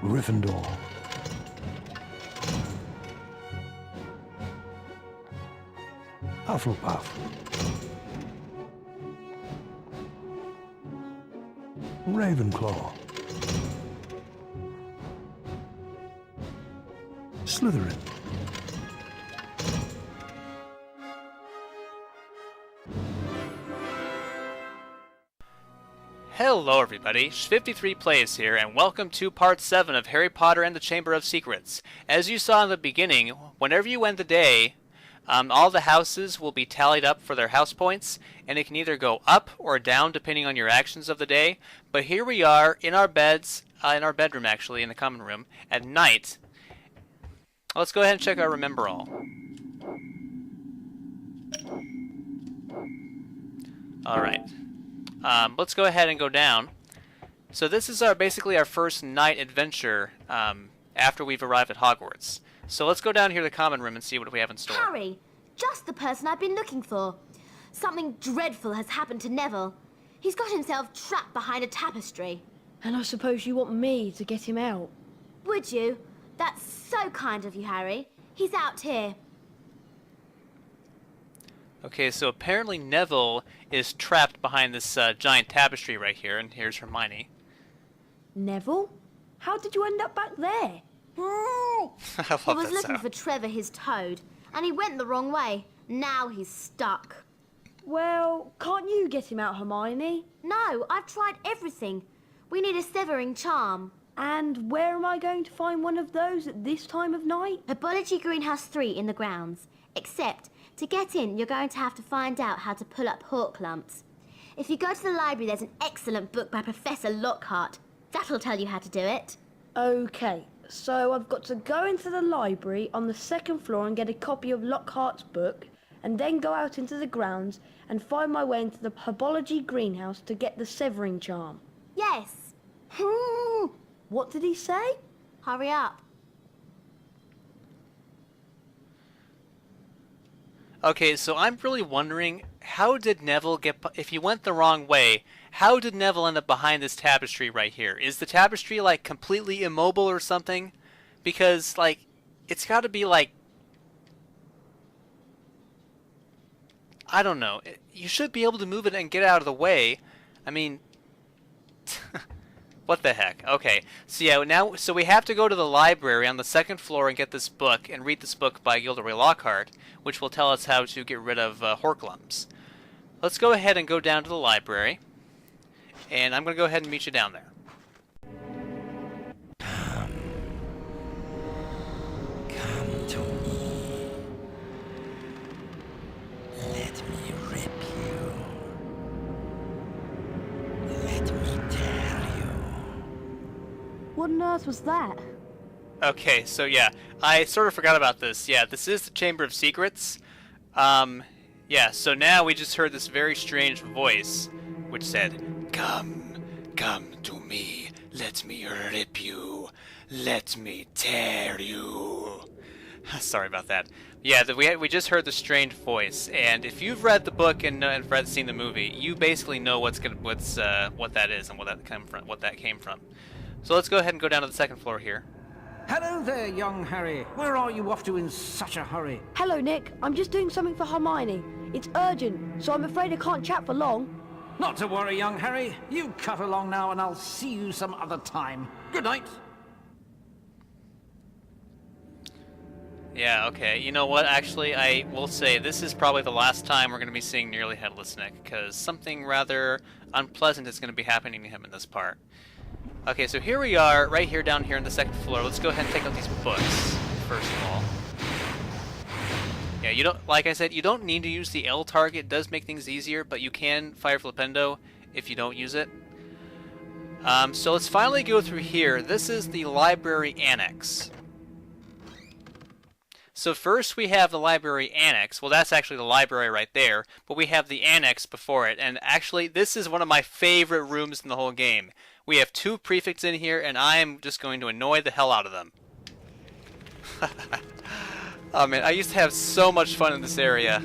Gryffindor. Hufflepuff. Ravenclaw. Slytherin. Hello everybody, 53 Plays here, and welcome to Part 7 of Harry Potter and the Chamber of Secrets. As you saw in the beginning, whenever you end the day, all the houses will be tallied up for their house points, and it can either go up or down depending on your actions of the day. But here we are in our beds, in our bedroom actually, in the common room, at night. Let's go ahead and check our Remember All. Alright. Let's go ahead and go down. So this is basically our first night adventure after we've arrived at Hogwarts. So let's go down here to the common room and see what we have in store. Harry, just the person I've been looking for. Something dreadful has happened to Neville. He's got himself trapped behind a tapestry. And I suppose you want me to get him out? Would you? That's so kind of you, Harry. He's out here. Okay, so apparently Neville is trapped behind this giant tapestry right here, and here's Hermione. Neville? How did you end up back there? I love He was that looking sound. for Trevor, his toad, and he went the wrong way. Now he's stuck. Well, can't you get him out, Hermione? No, I've tried everything. We need a severing charm. And where am I going to find one of those at this time of night? Herbology Greenhouse 3 in the grounds. Except, to get in, you're going to have to find out how to pull up Horklumps. If you go to the library, there's an excellent book by Professor Lockhart. That'll tell you how to do it. Okay, so I've got to go into the library on the second floor and get a copy of Lockhart's book, and then go out into the grounds and find my way into the Herbology Greenhouse to get the severing charm. Yes. What did he say? Hurry up. Okay, so I'm really wondering, how did Neville get... If he went the wrong way, how did Neville end up behind this tapestry right here? Is the tapestry, like, completely immobile or something? Because, like, it's got to be, like... I don't know. You should be able to move it and get out of the way. I mean... What the heck? Okay, so yeah, so we have to go to the library on the second floor and get this book, and read this book by Gilderoy Lockhart, which will tell us how to get rid of Horklumps. Let's go ahead and go down to the library, and I'm going to go ahead and meet you down there. Come to me. Let me rip you. Let me tear you. What on earth was that? Okay, so yeah, I sort of forgot about this. Yeah, this is the Chamber of Secrets. Yeah, so now we just heard this very strange voice, which said, "Come, come to me, let me rip you, let me tear you." Sorry about that. Yeah, we just heard the strange voice, and if you've read the book and seen the movie, you basically know what that is and what that came from. So let's go ahead and go down to the second floor here. Hello there, young Harry. Where are you off to in such a hurry? Hello, Nick. I'm just doing something for Hermione. It's urgent, so I'm afraid I can't chat for long. Not to worry, young Harry. You cut along now and I'll see you some other time. Good night. Yeah, okay. You know what? Actually, I will say this is probably the last time we're going to be seeing Nearly Headless Nick, because something rather unpleasant is going to be happening to him in this part. Okay, so here we are, right here, down here on the second floor. Let's go ahead and take out these books, first of all. Yeah, you don't, like I said, you don't need to use the L target. It does make things easier, but you can fire Flipendo if you don't use it. So let's finally go through here. This is the library annex. So first we have the library annex. Well, that's actually the library right there, but we have the annex before it. And actually, this is one of my favorite rooms in the whole game. We have 2 prefects in here, and I'm just going to annoy the hell out of them. Oh man, I used to have so much fun in this area.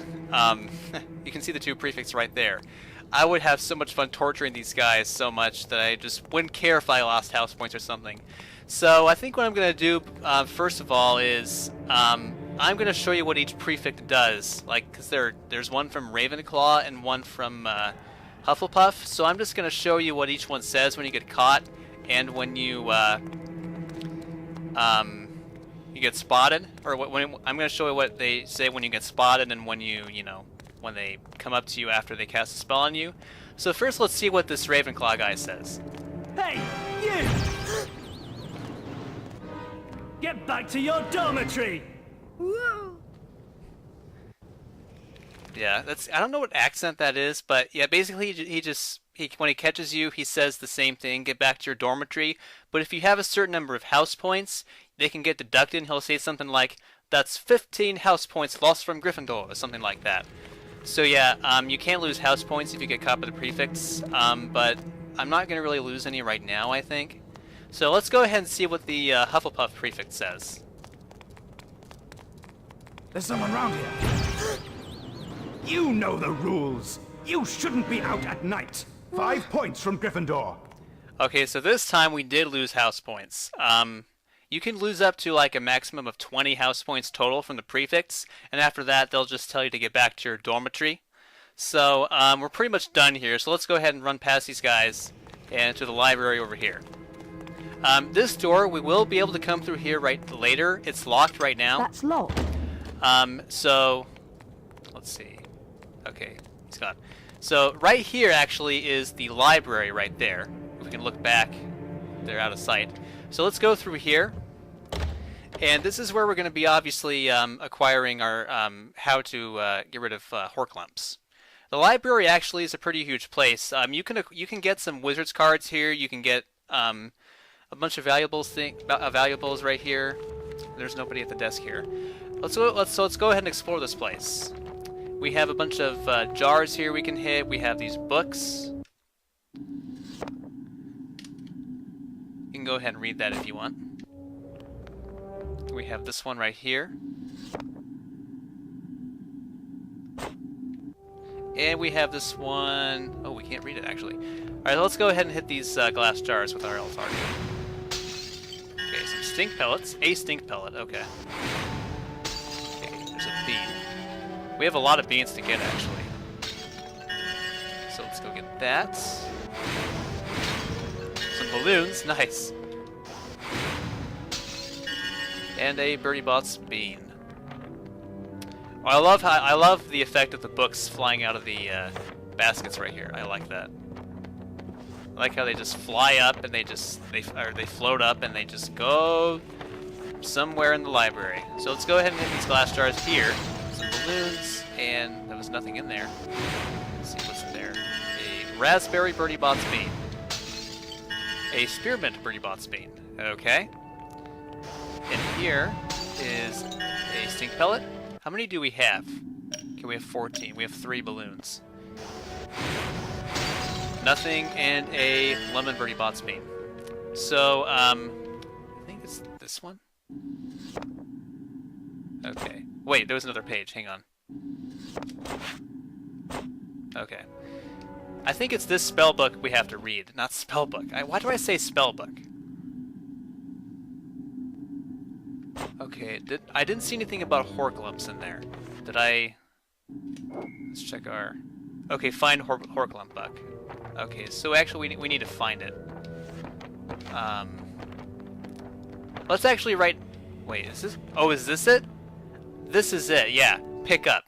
You can see the 2 prefects right there. I would have so much fun torturing these guys so much that I just wouldn't care if I lost house points or something. So I think what I'm going to do, first of all, is I'm going to show you what each prefect does. Like, because there's one from Ravenclaw and one from Hufflepuff. So I'm just going to show you what each one says when you get caught and when you get spotted. Or I'm going to show you what they say when you get spotted and when when they come up to you after they cast a spell on you. So first, let's see what this Ravenclaw guy says. Hey, you! Get back to your dormitory! Yeah, I don't know what accent that is, but yeah, basically when he catches you, he says the same thing, get back to your dormitory. But if you have a certain number of house points, they can get deducted, and he'll say something like, that's 15 house points lost from Gryffindor, or something like that. So yeah, you can't lose house points if you get caught by the prefects, but I'm not going to really lose any right now, I think. So let's go ahead and see what the Hufflepuff prefect says. There's someone round here. You know the rules. You shouldn't be out at night. 5 points from Gryffindor. Okay, so this time we did lose house points. You can lose up to like a maximum of 20 house points total from the prefects, and after that they'll just tell you to get back to your dormitory. So we're pretty much done here, so let's go ahead and run past these guys and to the library over here. This door, we will be able to come through here right later. It's locked right now. That's locked. So, let's see. Okay, he's gone. So, right here actually is the library right there. If we can look back, they're out of sight. So let's go through here. And this is where we're going to be obviously acquiring our how to get rid of Horklumps. The library actually is a pretty huge place. You can get some wizards cards here. You can get a bunch of valuables right here. There's nobody at the desk here. Let's go ahead and explore this place. We have a bunch of jars here we can hit. We have these books. You can go ahead and read that if you want. We have this one right here. And we have this one. Oh, we can't read it actually. Alright, let's go ahead and hit these glass jars with our target. Okay, some stink pellets. A stink pellet, okay. Okay, there's a bean. We have a lot of beans to get actually. So let's go get that. Some balloons, nice. And a Birdie Bot's bean. Oh, I love the effect of the books flying out of the baskets right here. I like that. I like how they just fly up and they float up and they just go somewhere in the library. So let's go ahead and hit these glass jars here. Some balloons, and there was nothing in there. Let's see what's in there. A raspberry Birdie Bot's bean. A spearmint Birdie Bot's bean. Okay. And here is a stink pellet. How many do we have? Okay, we have 14. We have 3 balloons. Nothing, and a lemon Birdie Bot's bean. So, I think it's this one? Okay. Wait, there was another page. Hang on. Okay. I think it's this spell book we have to read, not spell book. Why do I say spell book? Okay, I didn't see anything about Horklumps in there. Did I? Let's check our... Okay, find Horklump book. Okay, so actually we need to find it. Let's actually write... Wait, is this... Oh, is this it? This is it, yeah. Pick up.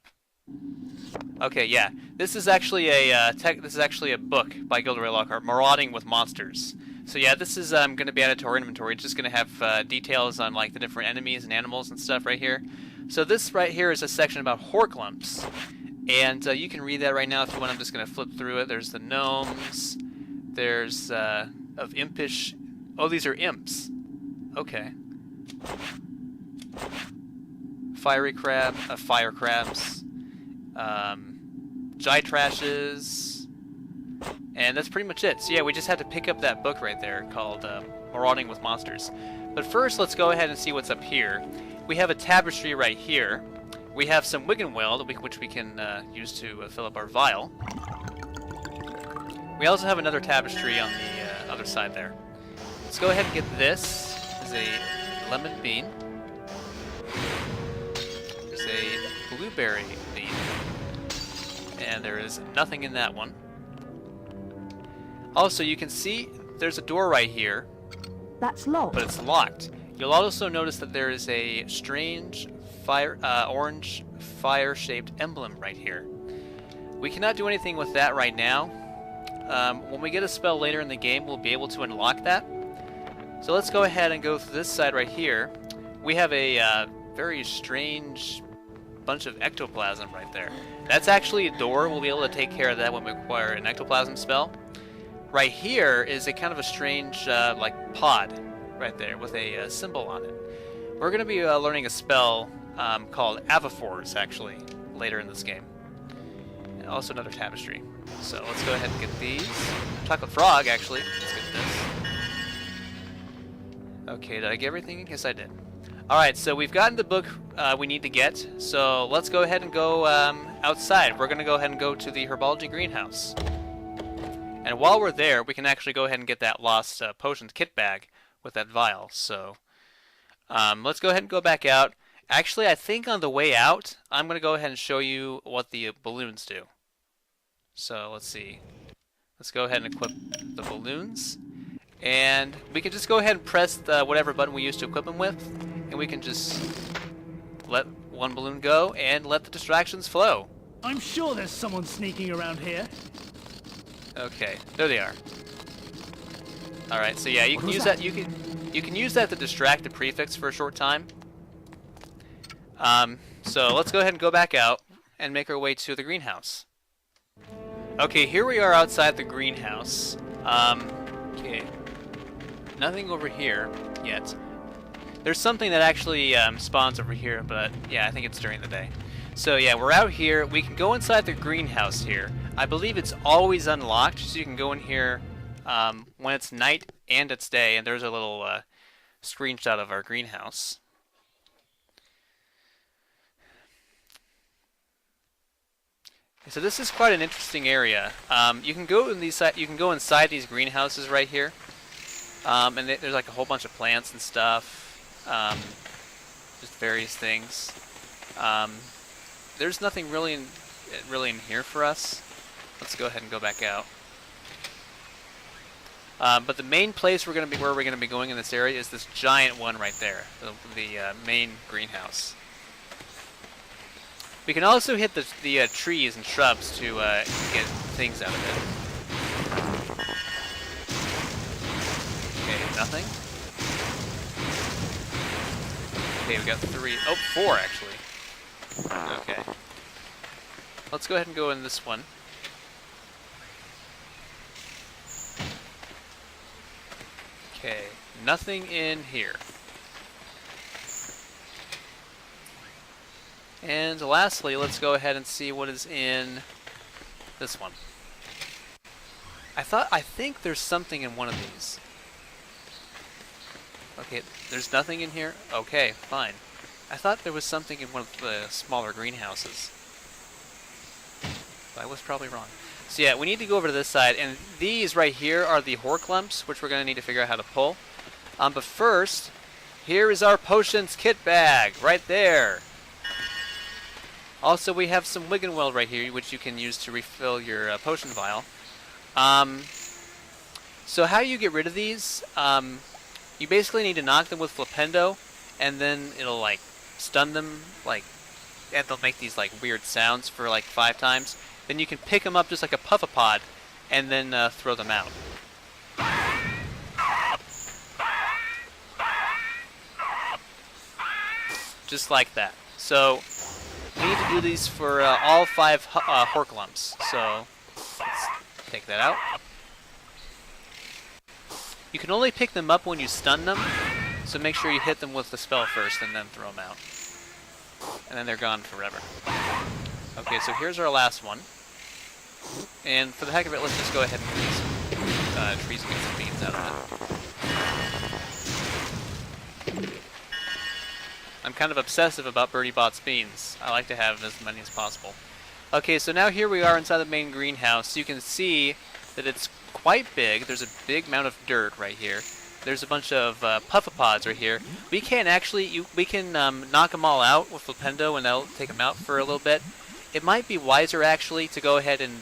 Okay, yeah. This is actually a book by Gilderoy Lockhart, Marauding with Monsters. So yeah, this is going to be added to our inventory. It's just going to have details on like the different enemies and animals and stuff right here. So this right here is a section about Horklumps, and you can read that right now if you want. I'm just going to flip through it. There's the gnomes. There's of impish. Oh, these are imps. Okay. Fire crabs. Gytrashes. And that's pretty much it. So yeah, we just had to pick up that book right there called Marauding with Monsters. But first, let's go ahead and see what's up here. We have a tapestry right here. We have some wiggenweld, which we can use to fill up our vial. We also have another tapestry on the other side there. Let's go ahead and get this. There's a lemon bean. There's a blueberry bean. And there is nothing in that one. Also, you can see there's a door right here, That's locked. but it's locked. You'll also notice that there is a strange orange fire-shaped emblem right here. We cannot do anything with that right now. When we get a spell later in the game, we'll be able to unlock that. So let's go ahead and go through this side right here. We have a very strange bunch of ectoplasm right there. That's actually a door. We'll be able to take care of that when we acquire an ectoplasm spell. Right here is a kind of a strange like pod right there with a symbol on it. We're going to be learning a spell called Avifors actually later in this game. And also another tapestry. So let's go ahead and get these. Chocolate frog actually. Let's get this. Okay, did I get everything? Yes, I did. Alright, so we've gotten the book we need to get. So let's go ahead and go outside. We're going to go ahead and go to the herbology greenhouse. And while we're there, we can actually go ahead and get that lost potions kit bag with that vial. So let's go ahead and go back out. Actually, I think on the way out, I'm going to go ahead and show you what the balloons do. So let's see. Let's go ahead and equip the balloons. And we can just go ahead and press the whatever button we used to equip them with. And we can just let one balloon go and let the distractions flow. I'm sure there's someone sneaking around here. Okay, there they are. All right, so yeah, you can use that. You can use that to distract the prefix for a short time. So let's go ahead and go back out and make our way to the greenhouse. Okay, here we are outside the greenhouse. Okay, nothing over here yet. There's something that actually spawns over here, but yeah, I think it's during the day. So yeah, we're out here. We can go inside the greenhouse here. I believe it's always unlocked, so you can go in here when it's night and it's day. And there's a little screenshot of our greenhouse. So this is quite an interesting area. You can go in these. You can go inside these greenhouses right here, and there's like a whole bunch of plants and stuff, just various things. There's nothing really in here for us. Let's go ahead and go back out. But the main place where we're gonna be going in this area is this giant one right there, the main greenhouse. We can also hit the trees and shrubs to get things out of it. Okay, nothing. Okay, we got 3. Oh, 4 actually. Okay. Let's go ahead and go in this one. Okay, nothing in here. And lastly, let's go ahead and see what is in this one. I think there's something in one of these. Okay, there's nothing in here? Okay, fine. I thought there was something in one of the smaller greenhouses. But I was probably wrong. So yeah, we need to go over to this side, and these right here are the Horklumps, which we're going to need to figure out how to pull. But first, here is our potions kit bag, right there. Also, we have some Wiggenweld right here, which you can use to refill your potion vial. So how you get rid of these, you basically need to knock them with Flipendo, and then it'll like stun them, like, and they'll make these like weird sounds for like 5 times. Then you can pick them up just like a Puffapod, and then throw them out. Just like that. So we need to do these for all 5 Horklumps. So let's take that out. You can only pick them up when you stun them, so make sure you hit them with the spell first and then throw them out. And then they're gone forever. Okay, so here's our last one. And for the heck of it, let's just go ahead and get some trees and get some beans out of it. I'm kind of obsessive about Birdie Bot's beans. I like to have as many as possible. Okay, so now here we are inside the main greenhouse. You can see that it's quite big. There's a big amount of dirt right here. there's a bunch of puffapods right here. We can actually, we can knock them all out with Diffindo, and that'll take them out for a little bit. It might be wiser actually to go ahead and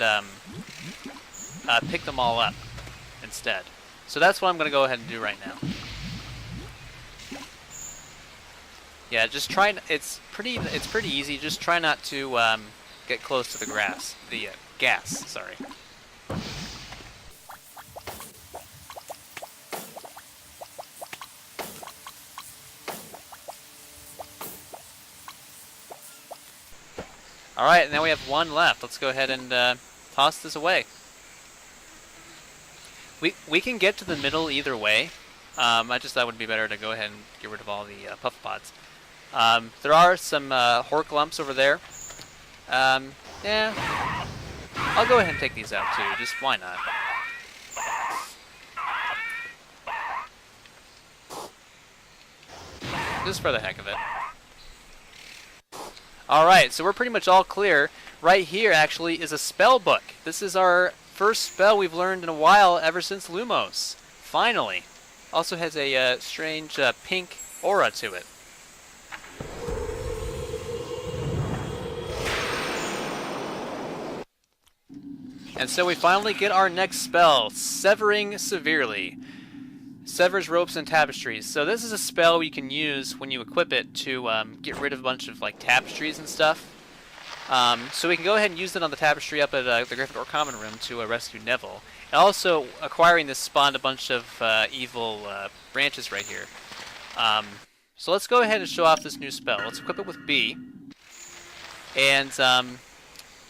pick them all up instead. So that's what I'm going to go ahead and do right now. Yeah, just try. It's pretty easy. Just try not to get close to the gas. Sorry. All right, now we have one left. Let's go ahead and toss this away. We can get to the middle either way. I just thought it would be better to go ahead and get rid of all the puffapods. There are some Horklumps over there. Yeah, I'll go ahead and take these out too. Just why not? Just for the heck of it. Alright, so we're pretty much all clear. Right here, actually, is a spell book. This is our first spell we've learned in a while ever since Lumos. Finally. Also has a strange pink aura to it. And so we finally get our next spell, Severing Severely. Severs ropes and tapestries. So this is a spell you can use when you equip it to get rid of a bunch of like tapestries and stuff. So we can go ahead and use it on the tapestry up at the Gryffindor Common Room to rescue Neville. And also, acquiring this spawned a bunch of evil branches right here. So let's go ahead and show off this new spell. Let's equip it with B. And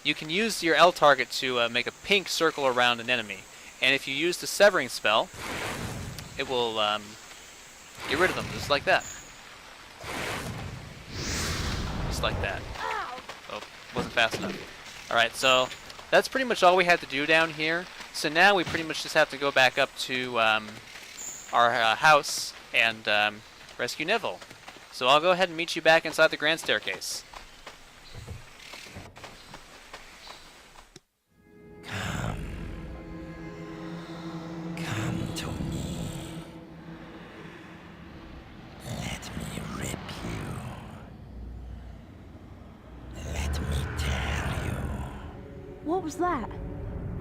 you can use your L target to make a pink circle around an enemy. And if you use the Severing spell, it will get rid of them, just like that. Just like that. Oh, wasn't fast enough. Alright, so that's pretty much all we had to do down here. So now we pretty much just have to go back up to our house and rescue Neville. So I'll go ahead and meet you back inside the grand staircase. Come to me. Let me rip you. Let me tear you. What was that?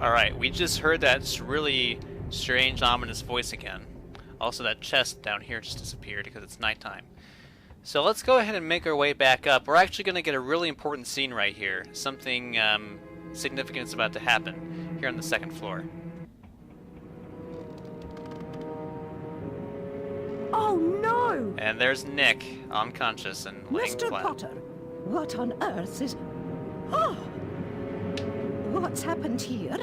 Alright, we just heard that really strange, ominous voice again. Also, that chest down here just disappeared because it's nighttime. So let's go ahead and make our way back up. We're actually going to get a really important scene right here. Something significant is about to happen here on the second floor. Oh no! And there's Nick, unconscious and laying Mr. flat. Potter, what on earth is... Oh! What's happened here?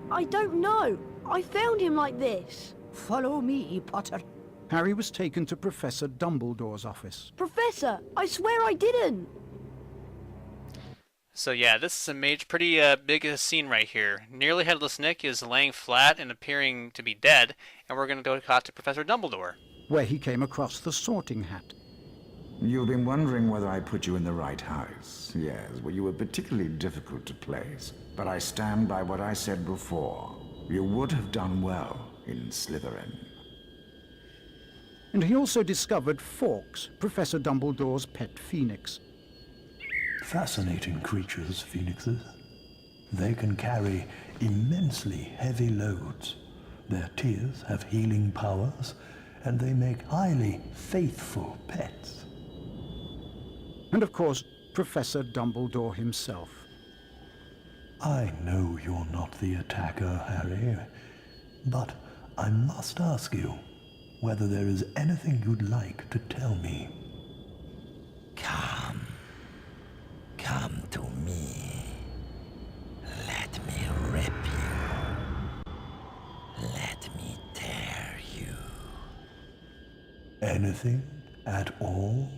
I don't know. I found him like this. Follow me, Potter. Harry was taken to Professor Dumbledore's office. Professor, I swear I didn't. So yeah, this is a pretty big scene right here. Nearly Headless Nick is laying flat and appearing to be dead, and we're going to go talk to Professor Dumbledore. Where he came across the Sorting Hat. You've been wondering whether I put you in the right house. Yes, well, you were particularly difficult to place. But I stand by what I said before. You would have done well in Slytherin. And he also discovered Fawkes, Professor Dumbledore's pet phoenix. Fascinating creatures, phoenixes. They can carry immensely heavy loads. Their tears have healing powers, and they make highly faithful pets. And of course, Professor Dumbledore himself. I know you're not the attacker, Harry, but I must ask you whether there is anything you'd like to tell me. Come. Come to me. Let me rip you. Let me tear you. Anything at all?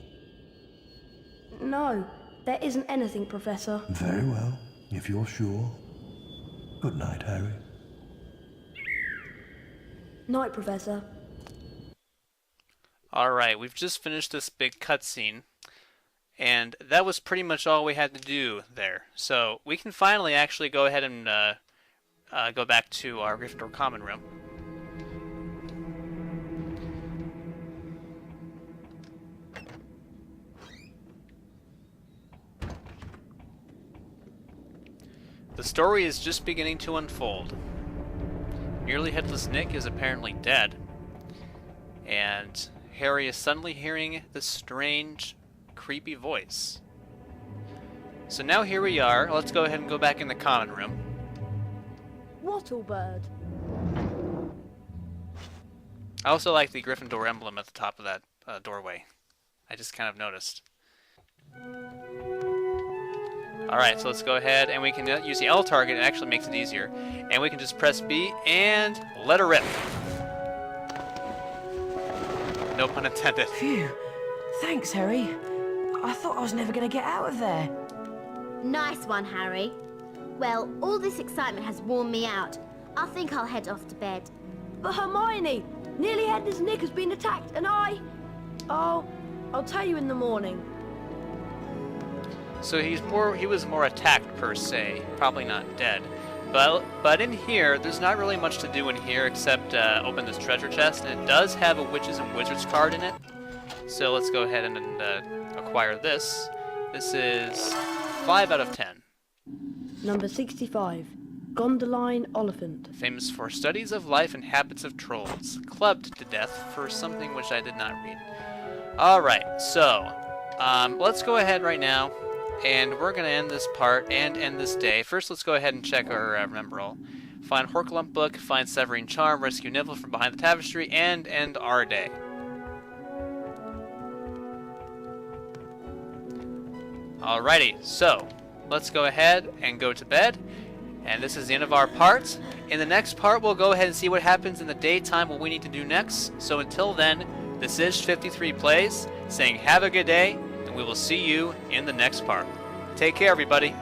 No, there isn't anything, Professor. Very well, if you're sure. Good night, Harry. Night, Professor. Alright, we've just finished this big cutscene, and that was pretty much all we had to do there. So we can finally actually go ahead and go back to our Gryffindor Common Room. The story is just beginning to unfold. Nearly Headless Nick is apparently dead, and Harry is suddenly hearing this strange, creepy voice. So now here we are. Let's go ahead and go back in the common room. Wattlebird. I also like the Gryffindor emblem at the top of that doorway. I just kind of noticed. Alright, so let's go ahead and we can use the L target. It actually makes it easier. And we can just press B and let her rip. No pun intended. Phew. Thanks, Harry. I thought I was never going to get out of there. Nice one, Harry. Well, all this excitement has worn me out. I think I'll head off to bed. But Hermione, Nearly Headless Nick has been attacked, and Oh, I'll tell you in the morning. So he was more attacked per se, probably not dead. But in here, there's not really much to do in here except open this treasure chest, and it does have a Witches and Wizards card in it. So let's go ahead and acquire this. This is 5 out of 10. Number 65, Gondoline Oliphant. Famous for studies of life and habits of trolls. Clubbed to death for something which I did not read. Alright, so let's go ahead right now, and we're going to end this part and end this day. First, let's go ahead and check our Remember All. Find Horklump book, find Severine Charm, rescue Neville from behind the tapestry, and end our day. Alrighty, so let's go ahead and go to bed. And this is the end of our part. In the next part, we'll go ahead and see what happens in the daytime, what we need to do next. So until then, this is 53 Plays, saying have a good day, and we will see you in the next part. Take care, everybody.